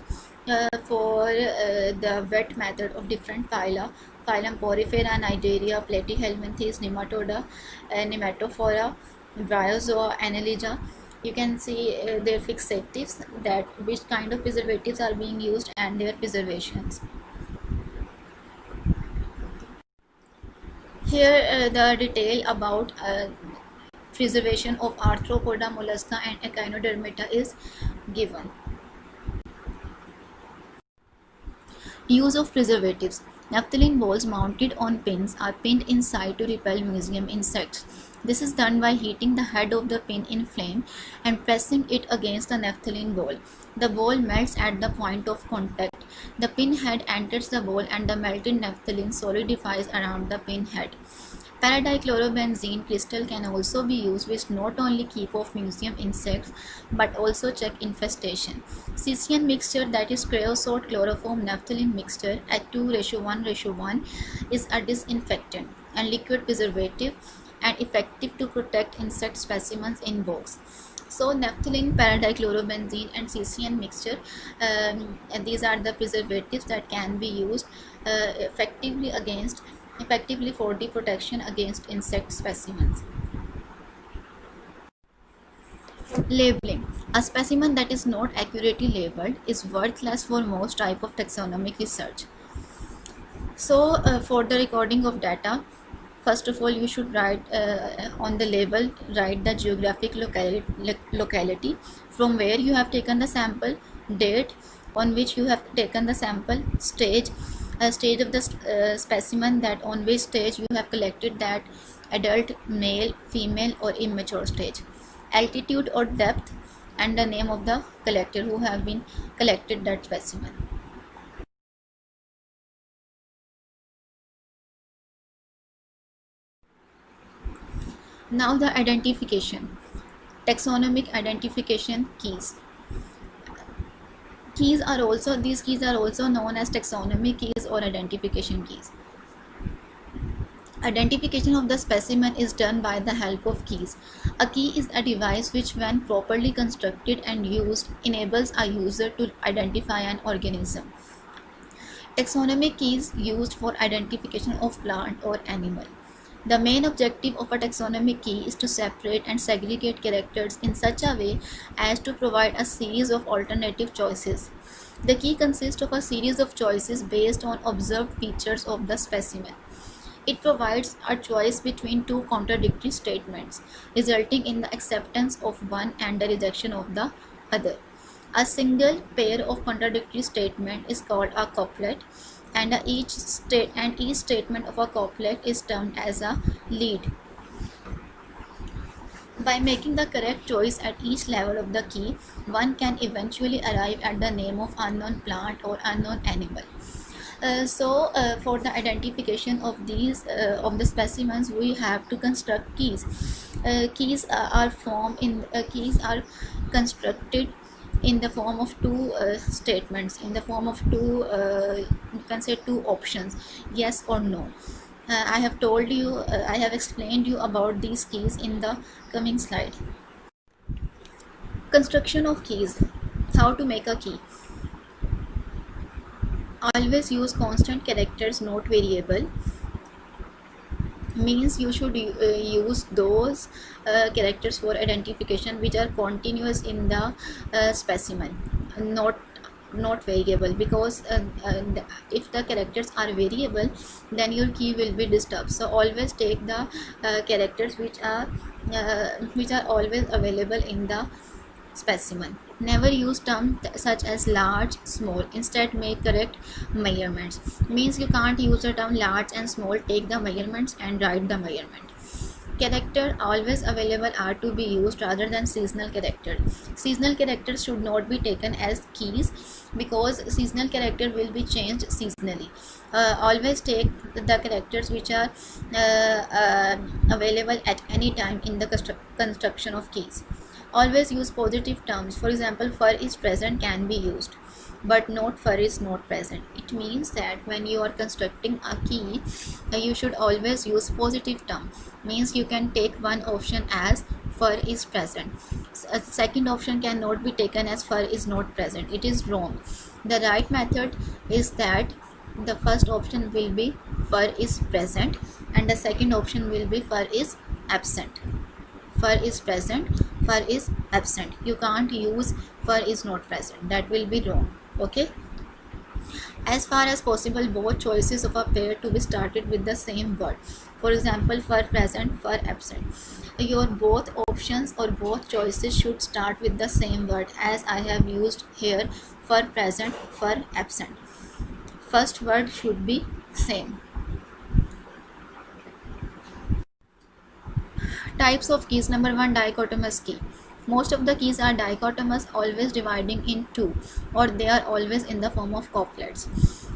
S2: for the wet method of different phyla: phylum Porifera, Nigeria, Platyhelminthes, Nematoda, Nematophora, Bryozoa, Annelida. You can see their fixatives, that which kind of preservatives are being used and their preservations. Here the detail about preservation of Arthropoda, mollusca and Echinodermata is given. Use of preservatives. Naphthalene balls mounted on pins are pinned inside to repel museum insects. This is done by heating the head of the pin in flame and pressing it against the naphthalene ball. The ball melts at the point of contact. The pin head enters the ball and the melted naphthalene solidifies around the pin head. Paradichlorobenzene crystal can also be used, which not only keep off museum insects but also check infestation. Cesium mixture, that is creosote chloroform naphthalene mixture at 2:1:1, is a disinfectant and liquid preservative and effective to protect insect specimens in bogs. So naphthalene, paradichlorobenzene and cesium mixture, and these are the preservatives that can be used effectively for the protection against insect specimens. Labeling. A specimen that is not accurately labeled is worthless for most type of taxonomic research. So for the recording of data, first of all, you should write on the label, write the geographic locality from where you have taken the sample, date on which you have taken the sample, stage of the specimen, that on which stage you have collected that, adult, male, female or immature stage, altitude or depth, and the name of the collector who have been collected that specimen. Now the identification. Taxonomic identification keys. These keys are also known as taxonomy keys or identification keys. Identification of the specimen is done by the help of keys. A key is a device which, when properly constructed and used, enables a user to identify an organism. Taxonomic keys used for identification of plant or animal. The main objective of a taxonomic key is to separate and segregate characters in such a way as to provide a series of alternative choices. The key consists of a series of choices based on observed features of the specimen. It provides a choice between two contradictory statements, resulting in the acceptance of one and the rejection of the other. A single pair of contradictory statements is called a couplet, and each statement of a couplet is termed as a lead. By making the correct choice at each level of the key, one can eventually arrive at the name of unknown plant or unknown animal. For the identification of these of the specimens, we have to construct keys. Keys are constructed in the form of two statements, in the form of two you can say two options, yes or no. I have told you, I have explained you about these keys in the coming slide. Construction of keys. How to make a key. Always use constant characters, not variable. Means you should use those characters for identification which are continuous in the specimen, not variable, because if the characters are variable, then your key will be disturbed. So always take the characters which are always available in the specimen. Never use terms such as large, small. Instead, make correct measurements. Means you can't use the term large and small. Take the measurements and write the measurement. Character always available are to be used rather than seasonal character. Seasonal characters should not be taken as keys because seasonal character will be changed seasonally. Always take the characters which are available at any time in the construction of keys. Always use positive terms. For example, fur is present can be used, but not fur is not present. It means that when you are constructing a key, you should always use positive term. Means you can take one option as fur is present. A second option cannot be taken as fur is not present. It is wrong. The right method is that the first option will be fur is present and the second option will be fur is absent. Fur is present, fur is absent. You can't use fur is not present. That will be wrong. Okay. As far as possible, both choices of a pair to be started with the same word. For example, fur present, fur absent. Your both options or both choices should start with the same word, as I have used here, fur present, fur absent. First word should be same. Types of keys. Number 1, dichotomous key. Most of the keys are dichotomous, always dividing in two, or they are always in the form of couplets.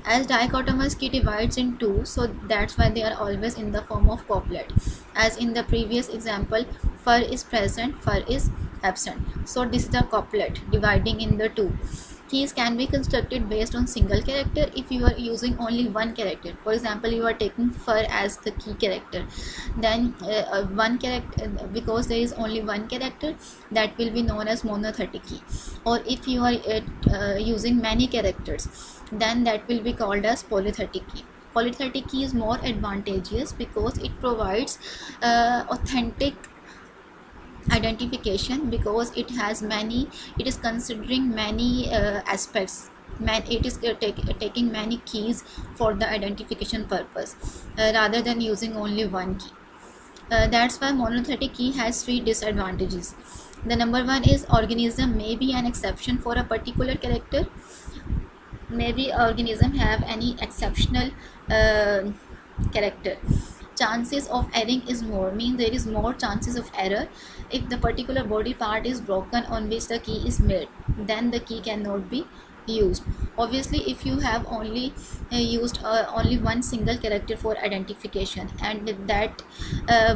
S2: As dichotomous key divides in two, so that's why they are always in the form of couplet. As in the previous example, fur is present, fur is absent. So this is the couplet dividing in the two. Keys can be constructed based on single character if you are using only one character. For example, you are taking fur as the key character, then one character, because there is only one character, that will be known as monothetic key. Or if you are using many characters, then that will be called as polythetic key. Polythetic key is more advantageous because it provides authentic identification, because it is considering many aspects. It is taking many keys for the identification purpose rather than using only one key. That's why monothetic key has 3 disadvantages. The number 1 is organism may be an exception for a particular character. Maybe organism have any exceptional character. Chances of erring is more, means there is more chances of error if the particular body part is broken on which the key is made, then the key cannot be used. Obviously, if you have only used only one single character for identification and that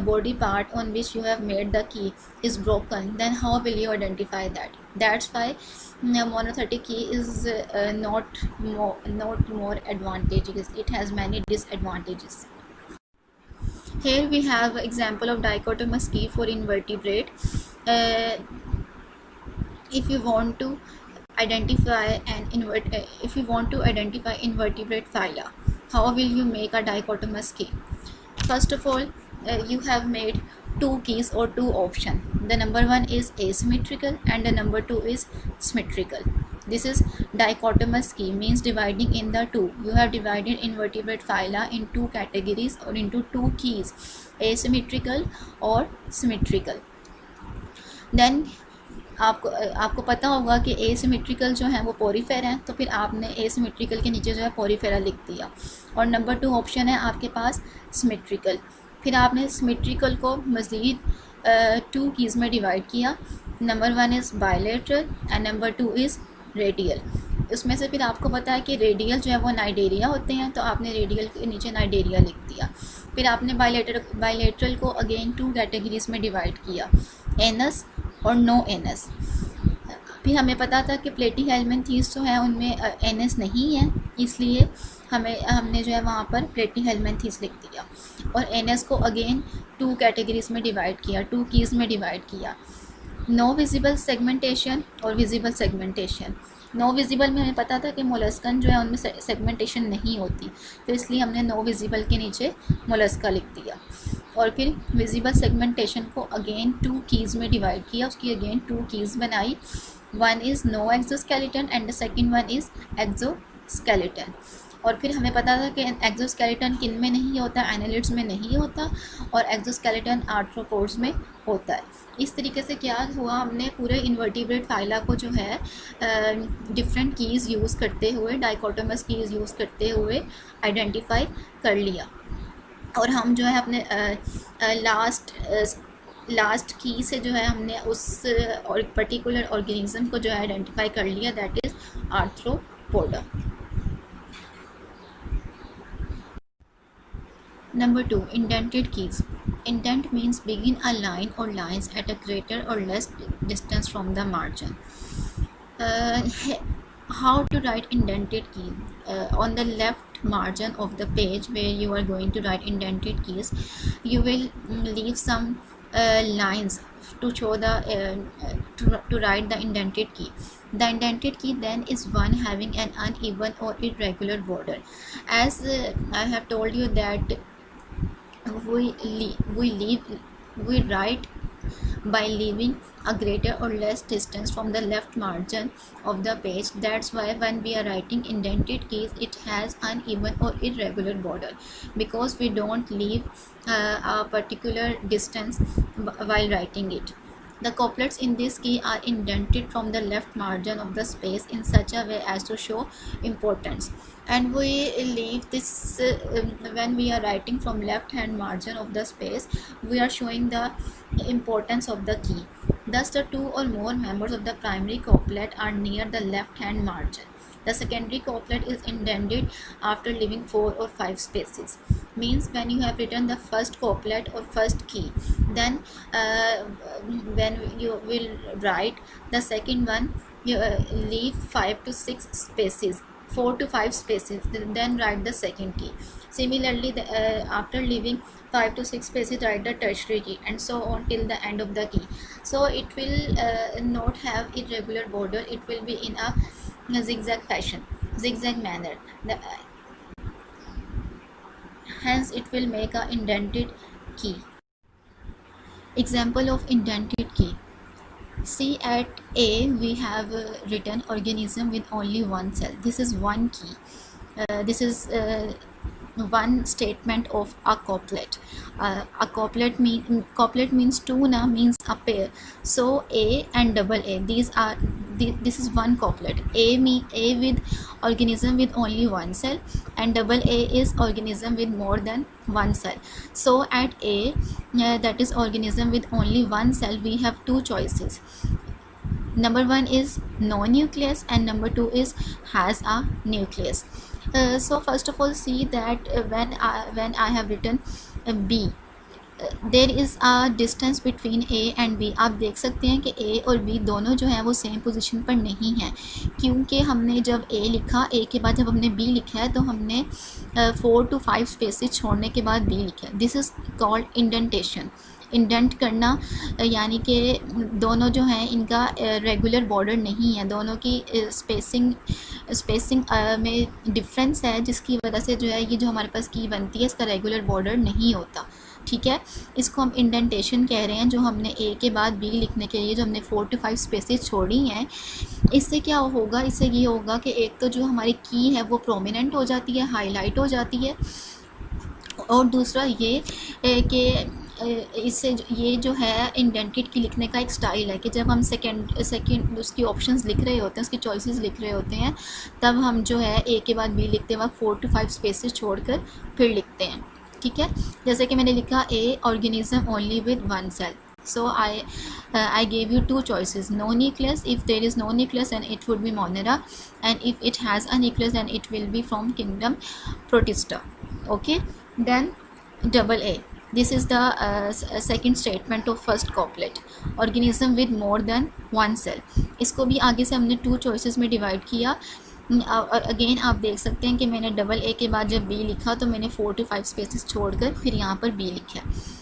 S2: body part on which you have made the key is broken, then how will you identify that? That's why monothetic key is not more advantageous. It has many disadvantages. Here we have example of dichotomous key for invertebrate. If you want to identify invertebrate phyla, how will you make a dichotomous key? First of all, you have made 2 keys or 2 options. The number 1 is asymmetrical and the number 2 is symmetrical. This is dichotomous key, means dividing in the 2. You have divided invertebrate phyla in 2 categories or into 2 keys, asymmetrical और symmetrical. Then आपको पता होगा कि asymmetrical जो है वो Porifera है, तो फिर आपने asymmetrical के नीचे जो है पोरीफेरा लिख दिया. और नंबर 2 ऑप्शन है आपके पास symmetrical. फिर आपने symmetrical को मज़ीद 2 कीज़ में डिवाइड किया. Number 1 is bilateral and number 2 is radial. उसमें से फिर आपको पता है कि रेडियल जो है वो नाइडेरिया होते हैं, तो आपने रेडियल के नीचे नाइडेरिया लिख दिया. फिर आपने बायलैटरल को अगेन 2 कैटेगरीज में डिवाइड किया, एनस और नो एनस. फिर हमें पता था कि प्लेटीहेल्मिन्थेस जो है उनमें NS नहीं है, इसलिए हमने जो है वहाँ पर प्लेटीहेल्मिन्थेस लिख दिया और NS को अगेन 2 कैटेगरीज में डिवाइड किया, 2 कीज़ में डिवाइड किया, नो विजिबल सेगमेंटेशन और विजिबल सेगमेंटेशन। नो विजिबल में हमें पता था कि मोलस्कन जो है उनमें सेगमेंटेशन नहीं होती, तो इसलिए हमने नो विजिबल के नीचे मोलस्का लिख दिया। और फिर विजिबल सेगमेंटेशन को अगेन 2 कीज़ में डिवाइड किया, उसकी अगेन 2 कीज़ बनाई, one is no exoskeleton and the second one is exoskeleton. और फिर हमें पता था कि एक्सोस्केलेटन किन में नहीं होता, एनालिड्स में नहीं होता, और एक्सोस्केलेटन आर्थ्रोपोड्स में होता है। इस तरीके से क्या हुआ, हमने पूरे इन्वर्टिब्रेट फाइला को जो है डिफरेंट कीज़ यूज़ करते हुए, डाइकोटोमस कीज़ यूज़ करते हुए आइडेंटिफाई कर लिया। और हम जो है अपने लास्ट की से जो है हमने उस और पर्टिकुलर ऑर्गेनिज्म को जो है आइडेंटिफाई कर लिया, that is arthropoda. Number 2, indented keys. Indent means begin a line or lines at a greater or less distance from the margin. How to write indented key? On the left margin of the page where you are going to write indented keys, you will leave some lines to show the to write the indented key. The indented key then is one having an uneven or irregular border. As I have told you that we write by leaving a greater or less distance from the left margin of the page. That's why when we are writing indented keys, it has uneven or irregular border, because we don't leave a particular distance while writing it. The couplets in this key are indented from the left margin of the space in such a way as to show importance. And we leave this when we are writing from left hand margin of the space, we are showing the importance of the key. Thus the 2 or more members of the primary couplet are near the left hand margin. The secondary couplet is indented after leaving 4 or 5 spaces. Means when you have written the first couplet or first key, then when you will write the second one, you leave 5 to 6 spaces, 4 to 5 spaces, then write the second key. Similarly, after leaving 5 to 6 spaces, write the tertiary key, and so on till the end of the key. So it will not have irregular border, it will be in a zigzag fashion, zigzag manner. Hence it will make a indented key. Example of indented key. See, at A we have written organism with only one cell. This is one key. This is one statement of a couplet. A couplet means two na, means a pair. So A and double A, this is one couplet. A with organism with only one cell, and double A is organism with more than one cell. So at A, that is organism with only one cell, we have two choices. Number 1 is no nucleus, and number 2 is has a nucleus. So first of all, see that when I have written B, there is a distance between A and B. आप देख सकते हैं कि ए और B दोनों जो हैं वो सेम पोजीशन पर नहीं हैं, क्योंकि हमने जब ए लिखा, ए के बाद जब हमने बी लिखा है तो हमने 4 to 5 स्पेसेस छोड़ने के बाद बी लिखा है. This is called indentation. Indent करना यानी कि दोनों जो हैं इनका रेगुलर बॉर्डर नहीं है, दोनों की स्पेसिंग में डिफरेंस है, जिसकी वजह से जो है ये जो हमारे पास की बनती है इसका रेगुलर बॉर्डर नहीं होता. ठीक है, इसको हम इंडेंटेशन कह रहे हैं. जो हमने ए के बाद बी लिखने के लिए जो हमने 4 to 5 स्पेसेस छोड़ी हैं, इससे क्या होगा, इससे ये होगा कि एक तो जो हमारी की है वो प्रोमिनेंट हो जाती है, हाईलाइट हो जाती है, और दूसरा ये कि इससे ये जो है इंडेंटेड की लिखने का एक स्टाइल है कि जब हम सेकंड उसकी ऑप्शंस लिख रहे होते हैं, उसकी चॉइसेस लिख रहे होते हैं, तब हम जो है ए के बाद बी लिखते वक्त 4 to 5 स्पेसेस छोड़कर फिर लिखते हैं. ठीक है, जैसे कि मैंने लिखा a organism only with one cell. So I gave you two choices. No nucleus. If there is no nucleus, then it would be Monera, and if it has a nucleus, then it will be from kingdom Protista. Okay. Then double A. This is the second statement of first couplet, organism with more than one cell. इसको भी आगे से हमने 2 choices में divide किया। और again आप देख सकते हैं कि मैंने डबल ए के बाद जब बी लिखा तो मैंने 4 to 5 स्पेसेस छोड़कर फिर यहाँ पर बी लिखा है।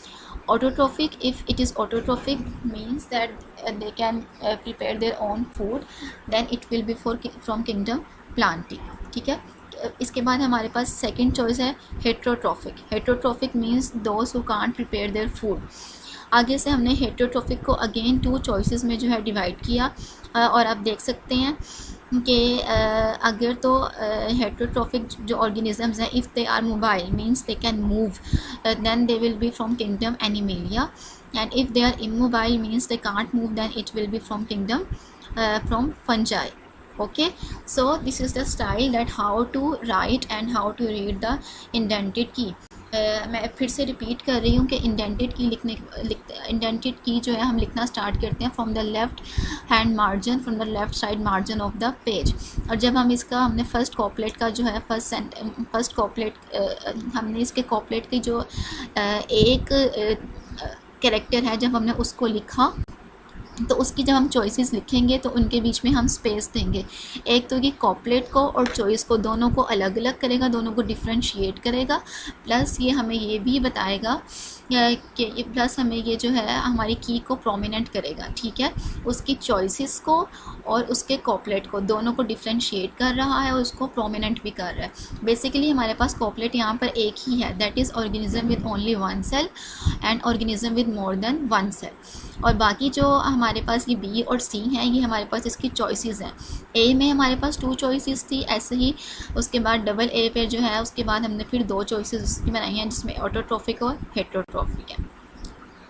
S2: Autotrophic, if it is autotrophic means that they can prepare their own food, then it will be from kingdom Plantae, ठीक है। इसके बाद हमारे पास सेकंड चॉइस है heterotrophic. Heterotrophic means those who can't prepare their food. आगे से हमने heterotrophic को अगेन 2 चॉइसेस में जो है डिवाइड किया। और आप देख सकते हैं कि अगर तो हेट्रोट्रॉफिक जो ऑर्गेनिजम्स हैं, if they are mobile means they can move, then they will be from kingdom Animalia, and if they are immobile means they can't move, then it will be from kingdom from Fungi. Okay, so this is the style that how to write and how to read the indented key. मैं फिर से repeat कर रही हूँ कि indented की indented की जो है हम लिखना स्टार्ट करते हैं from the left hand margin, from the left side margin of the page. और जब हम इसका हमने फर्स्ट कॉपलेट का जो है फर्स्ट कॉपलेट हमने इसके कॉपलेट की जो एक कैरेक्टर है जब हमने उसको लिखा तो उसकी जब हम चॉइसेस लिखेंगे तो उनके बीच में हम स्पेस देंगे। एक तो ये कॉपलेट को और चॉइस को दोनों को अलग अलग करेगा, दोनों को डिफ्रेंशिएट करेगा, प्लस ये हमें ये भी बताएगा कि प्लस हमें ये जो है हमारी की को प्रोमिनेंट करेगा, ठीक है। उसकी चॉइसेस को और उसके कॉपलेट को दोनों को डिफ्रेंशिएट कर रहा है और उसको प्रोमिनेंट भी कर रहा है। बेसिकली हमारे पास कॉपलेट यहाँ पर एक ही है, that is organism with only one cell and organism with more than one cell. और बाकी जो हमारे पास ये बी और सी हैं ये हमारे पास इसकी चॉइसेस हैं। ए में हमारे पास 2 चॉइसेस थी, ऐसे ही उसके बाद डबल ए पे जो है उसके बाद हमने फिर 2 चॉइसेस उसकी बनाई हैं जिसमें ऑटोट्रॉफिक और हेट्रोट्रॉफिक है।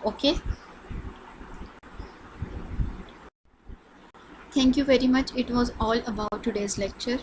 S2: Okay, thank you very much. It was all about today's lecture.